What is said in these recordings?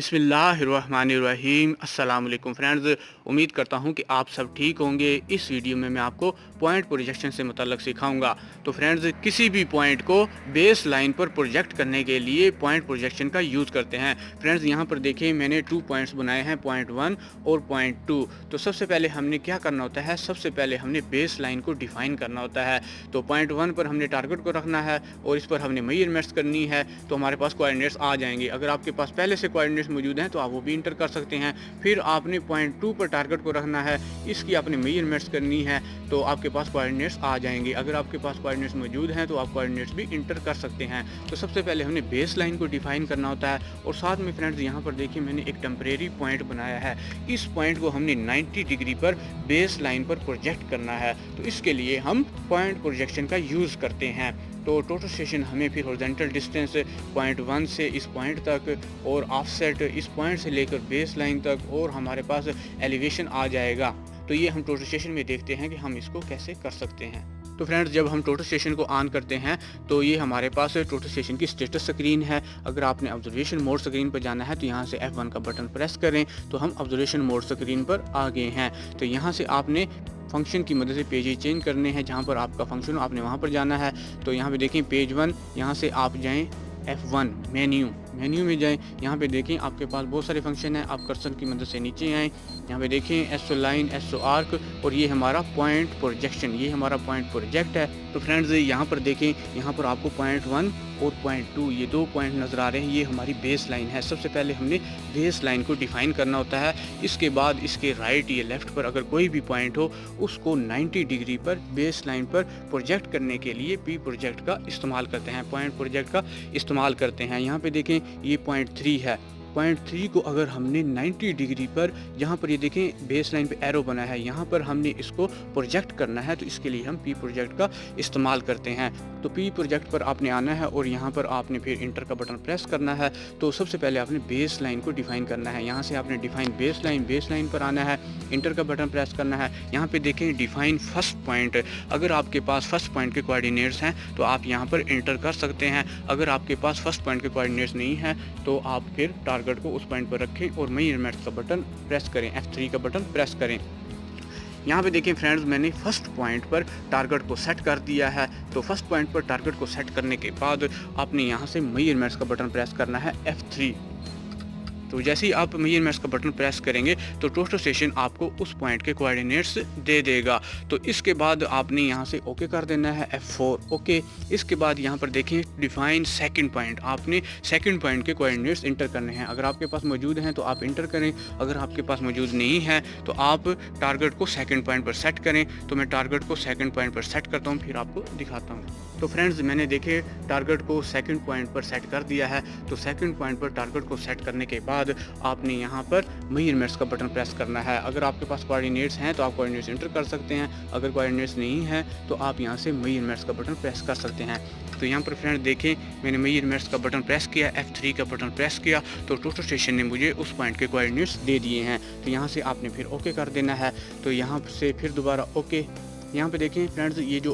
बिस्मिल्लाहिर्रहमानिर्रहीम। अस्सलाम वालेकुम फ्रेंड्स, उम्मीद करता हूं कि आप सब ठीक होंगे। इस वीडियो में मैं आपको पॉइंट प्रोजेक्शन से मुतल्लिक सिखाऊंगा। तो फ्रेंड्स, किसी भी पॉइंट को बेस लाइन पर प्रोजेक्ट करने के लिए पॉइंट प्रोजेक्शन का यूज़ करते हैं। फ्रेंड्स, यहां पर देखिए मैंने 2 पॉइंट्स बनाए हैं, पॉइंट 1 और पॉइंट 2। तो सबसे पहले हमने क्या करना होता है, सबसे पहले हमने बेस लाइन को डिफ़ाइन करना होता है। तो पॉइंट 1 पर हमने टारगेट को रखना है और इस पर हमने मेजरमेंट्स करनी है, तो हमारे पास कोऑर्डिनेट्स आ जाएंगे। अगर आपके पास पहले से कोऑर्डिनेट्स मौजूद हैं तो आप वो भी इंटर कर सकते हैं। फिर आपने पॉइंट 2 पर टारगेट को रखना है, इसकी आपने मेजरमेंट्स करनी है, तो आपके पास कोऑर्डिनेट्स आ जाएंगे। अगर आपके पास कोऑर्डिनेट्स मौजूद हैं तो आप कोऑर्डिनेट्स भी इंटर कर सकते हैं। तो सबसे पहले हमने बेस लाइन को डिफाइन करना होता है। और साथ में फ्रेंड्स, यहाँ पर देखिए मैंने एक टेम्परेरी पॉइंट बनाया है। इस पॉइंट को हमने 90 डिग्री पर बेस लाइन पर प्रोजेक्ट करना है, तो इसके लिए हम पॉइंट प्रोजेक्शन का यूज़ करते हैं। तो टोटल स्टेशन हमें फिर हॉरिजॉन्टल डिस्टेंस पॉइंट 1 से इस पॉइंट तक और ऑफसेट इस पॉइंट से लेकर बेस लाइन तक और हमारे पास एलिवेशन आ जाएगा। तो ये हम टोटल स्टेशन में देखते हैं कि हम इसको कैसे कर सकते हैं। तो फ्रेंड्स, जब हम टोटल स्टेशन को ऑन करते हैं तो ये हमारे पास टोटल स्टेशन की स्टेटस स्क्रीन है। अगर आपने ऑब्जर्वेशन मोड स्क्रीन पर जाना है तो यहाँ से F1 का बटन प्रेस करें तो हम ऑब्जर्वेशन मोड स्क्रीन पर आ गए हैं। तो यहाँ से आपने फंक्शन की मदद से पेज चेंज करने हैं। जहाँ पर आपका फंक्शन हो आपने वहाँ पर जाना है। तो यहाँ पे देखें पेज 1, यहाँ से आप जाएँ F1 मेन्यू में जाएं। यहाँ पे देखें आपके पास बहुत सारे फंक्शन हैं। आप कर्सर की मदद से नीचे आएँ, यहाँ पे देखें एसओ लाइन, एसओ आर्क और ये हमारा पॉइंट प्रोजेक्शन, ये हमारा पॉइंट प्रोजेक्ट है। तो फ्रेंड्स, यहाँ पर देखें, यहाँ पर आपको पॉइंट 1 और पॉइंट 2 ये 2 पॉइंट नज़र आ रहे हैं। ये हमारी बेस लाइन है। सबसे पहले हमने बेस लाइन को डिफाइन करना होता है। इसके बाद इसके राइट या लेफ़्ट पर अगर कोई भी पॉइंट हो उसको 90 डिग्री पर बेस लाइन पर प्रोजेक्ट करने के लिए पी प्रोजेक्ट का इस्तेमाल करते हैं, पॉइंट प्रोजेक्ट का इस्तेमाल करते हैं। यहाँ पे देखें ये पॉइंट 3 है। पॉइंट 3 को अगर हमने 90 डिग्री पर, यहाँ पर ये देखें बेस लाइन पे एरो बना है, यहाँ पर हमने इसको प्रोजेक्ट करना है, तो इसके लिए हम पी प्रोजेक्ट का इस्तेमाल करते हैं। तो पी प्रोजेक्ट पर आपने आना है और यहाँ पर आपने फिर इंटर का बटन प्रेस करना है। तो सबसे पहले आपने बेस लाइन को डिफाइन करना है। यहाँ से आपने डिफाइन बेस लाइन पर आना है, इंटर का बटन प्रेस करना है। यहाँ पे देखें डिफाइन फर्स्ट पॉइंट। अगर आपके पास फर्स्ट पॉइंट के कोऑर्डिनेट्स हैं तो आप यहाँ पर इंटर कर सकते हैं। अगर आपके पास फर्स्ट पॉइंट के कोऑर्डिनेट्स नहीं हैं तो आप फिर टारगेट को उस पॉइंट पर रखें और मेजरमेंट का बटन प्रेस करें, F3 का बटन प्रेस करें। यहाँ पे देखें फ्रेंड्स, मैंने फर्स्ट पॉइंट पर टारगेट को सेट कर दिया है। तो फर्स्ट पॉइंट पर टारगेट को सेट करने के बाद आपने यहाँ से मेजरमेंट्स का बटन प्रेस करना है, F3। तो जैसे ही आप मेजरमेंट्स का बटन प्रेस करेंगे तो टोटल स्टेशन आपको उस पॉइंट के कोऑर्डिनेट्स दे देगा। तो इसके बाद आपने यहाँ से ओके कर देना है, F4 ओके। इसके बाद यहाँ पर देखें डिफाइन सेकंड पॉइंट, आपने सेकंड पॉइंट के कोऑर्डिनेट्स इंटर करने हैं। अगर आपके पास मौजूद हैं तो आप इंटर करें, अगर आपके पास मौजूद नहीं है तो आप टारगेट को सेकंड पॉइंट पर सेट करें। तो मैं टारगेट को सेकंड पॉइंट पर सेट करता हूँ, फिर आपको दिखाता हूँ। तो फ्रेंड्स, मैंने देखे टारगेट को सेकंड पॉइंट पर सेट कर दिया है। तो सेकंड पॉइंट पर टारगेट को सेट करने के बाद आपने यहाँ पर मेजरमेंट्स का बटन प्रेस करना है। अगर आपके पास कोऑर्डिनेट्स हैं तो आप कोऑर्डिनेट्स इंटर कर सकते हैं, अगर कोऑर्डिनेट्स नहीं हैं तो आप यहाँ से मेजरमेंट्स का बटन प्रेस कर सकते हैं। तो यहाँ पर फ्रेंड्स देखें, मैंने मेजरमेंट्स का बटन प्रेस किया, F3 का बटन प्रेस किया, तो टोटल स्टेशन ने मुझे उस पॉइंट के कोऑर्डिनेट्स दे दिए हैं। तो यहाँ से आपने फिर ओके कर देना है। तो यहाँ से फिर दोबारा ओके। यहाँ पे देखें फ्रेंड्स, ये जो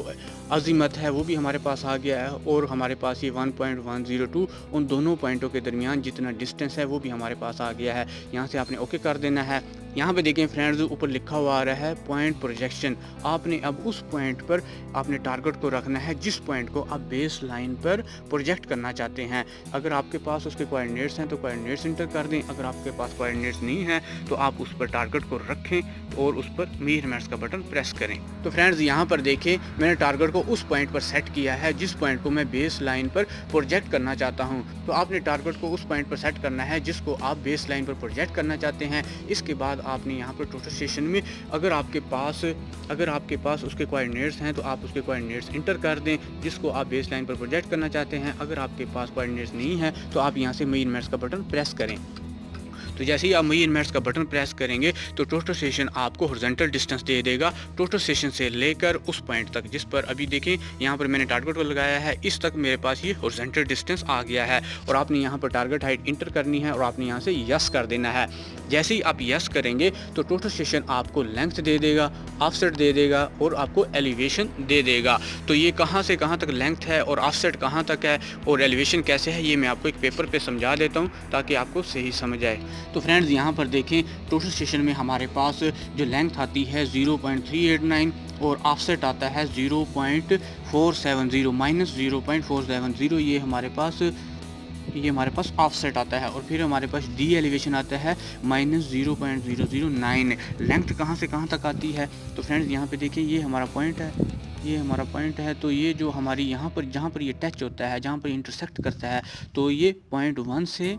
अज़ीमत है वो भी हमारे पास आ गया है और हमारे पास ये 1.102 उन दोनों पॉइंटों के दरमियान जितना डिस्टेंस है वो भी हमारे पास आ गया है। यहाँ से आपने ओके कर देना है। यहाँ पे देखें फ्रेंड्स, ऊपर लिखा हुआ आ रहा है पॉइंट प्रोजेक्शन। आपने अब उस पॉइंट पर आपने टारगेट को रखना है जिस पॉइंट को आप बेस लाइन पर प्रोजेक्ट करना चाहते हैं। अगर आपके पास उसके कोऑर्डिनेट्स हैं तो कोऑर्डिनेट्स इंटर कर दें, अगर आपके पास कोऑर्डिनेट्स नहीं हैं तो आप उस पर टारगेट को रखें और उस पर मेजरमेंट्स का बटन प्रेस करें। तो फ्रेंड्स, यहाँ पर देखें मैंने टारगेट को उस पॉइंट पर सेट किया है जिस पॉइंट को मैं बेस लाइन पर प्रोजेक्ट करना चाहता हूँ। तो आपने टारगेट को उस पॉइंट पर सेट करना है जिसको आप बेस लाइन पर प्रोजेक्ट करना चाहते हैं। इसके बाद आपने यहाँ पर टोटल स्टेशन में अगर आपके पास उसके कोऑर्डिनेट्स हैं तो आप उसके कोऑर्डिनेट्स इंटर कर दें जिसको आप बेस लाइन पर प्रोजेक्ट करना चाहते हैं। अगर आपके पास कोऑर्डिनेट्स नहीं है तो आप यहाँ से मेजरमेंट्स का बटन प्रेस करें। तो तो जैसे ही आप मेजरमेंट्स का बटन प्रेस करेंगे तो टोटल स्टेशन आपको हॉरिजॉन्टल डिस्टेंस दे देगा, टोटल स्टेशन से लेकर उस पॉइंट तक जिस पर अभी देखें यहाँ पर मैंने टारगेट को लगाया है, इस तक मेरे पास ये हॉरिजॉन्टल डिस्टेंस आ गया है। और आपने यहाँ पर टारगेट हाइट इंटर करनी है और आपने यहाँ से यस कर देना है। जैसे ही आप यस करेंगे तो टोटल स्टेशन आपको लेंथ दे देगा, ऑफसेट दे देगा और आपको एलिवेशन दे देगा। तो ये कहाँ से कहाँ तक लेंथ है और ऑफसेट कहाँ तक है और एलिवेशन कैसे है, ये मैं आपको एक पेपर पे समझा देता हूँ ताकि आपको सही समझ आए। तो फ्रेंड्स यहाँ पर देखें टोटल स्टेशन में हमारे पास जो लेंथ आती है 0.389 और ऑफसेट आता है 0.470 माइनस 0.470, ये हमारे पास ऑफसेट आता है। और फिर हमारे पास डी एलिवेशन आता है -0.009। लेंथ कहाँ से कहाँ तक आती है, तो फ्रेंड्स यहाँ पे देखिए ये हमारा पॉइंट है, तो ये जो हमारी यहाँ पर जहाँ पर ये टच होता है, जहाँ पर इंटरसेक्ट करता है, तो ये पॉइंट 1 से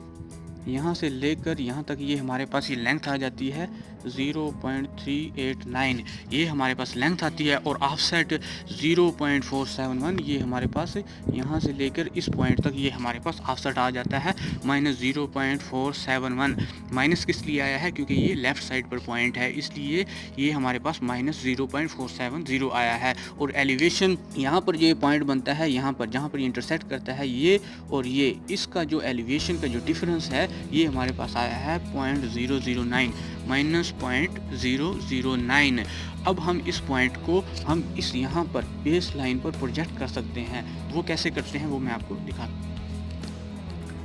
यहाँ से लेकर यहाँ तक ये हमारे पास ये लेंथ आ जाती है 0.389, ये हमारे पास लेंथ आती है। और ऑफसेट 0.471, ये हमारे पास यहाँ से लेकर इस पॉइंट तक ये हमारे पास ऑफसेट आ जाता है -0.471। माइनस किस लिए आया है, क्योंकि ये लेफ़्ट साइड पर पॉइंट है, इसलिए ये हमारे पास -0.470 आया है। और एलिवेशन यहाँ पर ये पॉइंट बनता है, यहाँ पर जहाँ पर ये इंटरसेक्ट करता है ये और ये, इसका जो एलिवेशन का जो डिफरेंस है ये हमारे पास आया है 0.009 माइनस 0.009। अब हम इस पॉइंट को हम इस यहाँ पर बेस लाइन पर प्रोजेक्ट कर सकते हैं। वो कैसे करते हैं वो मैं आपको दिखाता हूँ।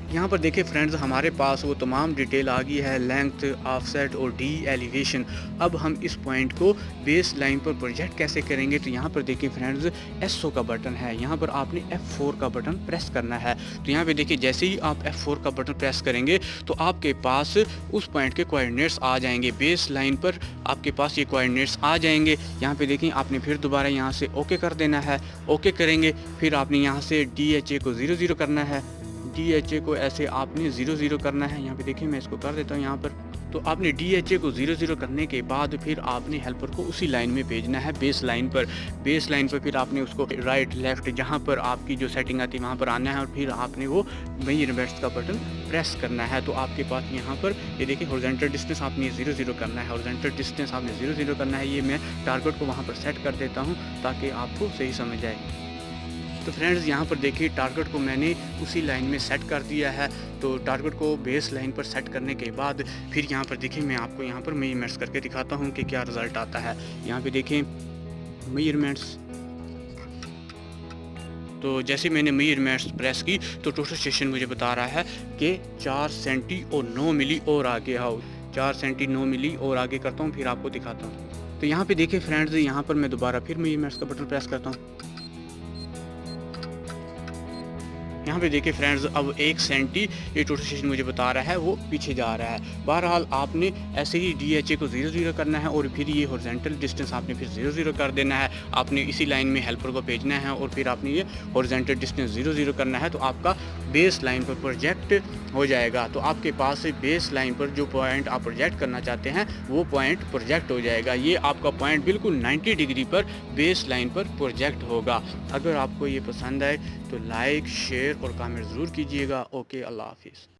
यहाँ पर देखिए फ्रेंड्स हमारे पास वो तमाम डिटेल आ गई है, लेंथ, ऑफसेट और डी एलिवेशन। अब हम इस पॉइंट को बेस लाइन पर प्रोजेक्ट कैसे करेंगे, तो यहाँ पर देखिए फ्रेंड्स एसओ का बटन है, यहाँ पर आपने F4 का बटन प्रेस करना है। तो यहाँ पे देखिए जैसे ही आप F4 का बटन प्रेस करेंगे तो आपके पास उस पॉइंट के कोऑर्डिनेट्स आ जाएंगे, बेस लाइन पर आपके पास ये कोऑर्डिनेट्स आ जाएंगे। यहाँ पे देखिए आपने फिर दोबारा यहाँ से ओके कर देना है, ओके करेंगे फिर आपने यहाँ से DHA को 0 करना है, DHA को ऐसे आपने 0 करना है। यहाँ पे देखिए मैं इसको कर देता हूँ यहाँ पर। तो आपने DHA को 0 करने के बाद फिर आपने हेल्पर को उसी लाइन में भेजना है बेस लाइन पर। बेस लाइन पर फिर आपने उसको राइट लेफ्ट जहाँ पर आपकी जो सेटिंग आती है वहाँ पर आना है और फिर आपने वो मेजरमेंट्स का बटन प्रेस करना है। तो आपके पास यहाँ पर ये देखिए हॉरिजॉन्टल डिस्टेंस आपने 0 करना है, हॉरिजॉन्टल डिस्टेंस आपने 0 करना है। ये मैं टारगेट को वहाँ पर सेट कर देता हूँ ताकि आपको सही समझ आए। तो फ्रेंड्स यहाँ पर देखिए टारगेट को मैंने उसी लाइन में सेट कर दिया है। तो टारगेट को बेस लाइन पर सेट करने के बाद फिर यहाँ पर देखिए मैं आपको यहाँ पर मेजरमेंट्स करके दिखाता हूँ कि क्या रिज़ल्ट आता है। यहाँ पे देखें मेजरमेंट्स, तो जैसे मैंने मेजरमेंट्स प्रेस की तो टोटल स्टेशन मुझे बता रहा है कि 4 सेंटी और 9 मिली और आगे आओ, 4 सेंटी 9 मिली और आगे करता हूँ फिर आपको दिखाता हूँ। तो यहाँ पे देखिए फ्रेंड्स यहाँ पर मैं दोबारा फिर मेजरमेंट्स का बटन प्रेस करता हूँ। यहाँ पे देखिए फ्रेंड्स अब 1 सेंटी ये टोटल स्टेशन मुझे बता रहा है वो पीछे जा रहा है। बहरहाल आपने ऐसे ही DHA को 0 करना है और फिर ये हॉरिजॉन्टल डिस्टेंस आपने फिर 0 कर देना है। आपने इसी लाइन में हेल्पर को भेजना है और फिर आपने ये हॉरिजॉन्टल डिस्टेंस 0 करना है। तो आपका बेस लाइन पर प्रोजेक्ट हो जाएगा। तो आपके पास बेस लाइन पर जो पॉइंट आप प्रोजेक्ट करना चाहते हैं वो पॉइंट प्रोजेक्ट हो जाएगा। ये आपका पॉइंट बिल्कुल 90 डिग्री पर बेस लाइन पर प्रोजेक्ट होगा। अगर आपको ये पसंद आए तो लाइक, शेयर और कमेंट ज़रूर कीजिएगा। ओके, अल्लाह हाफिज़।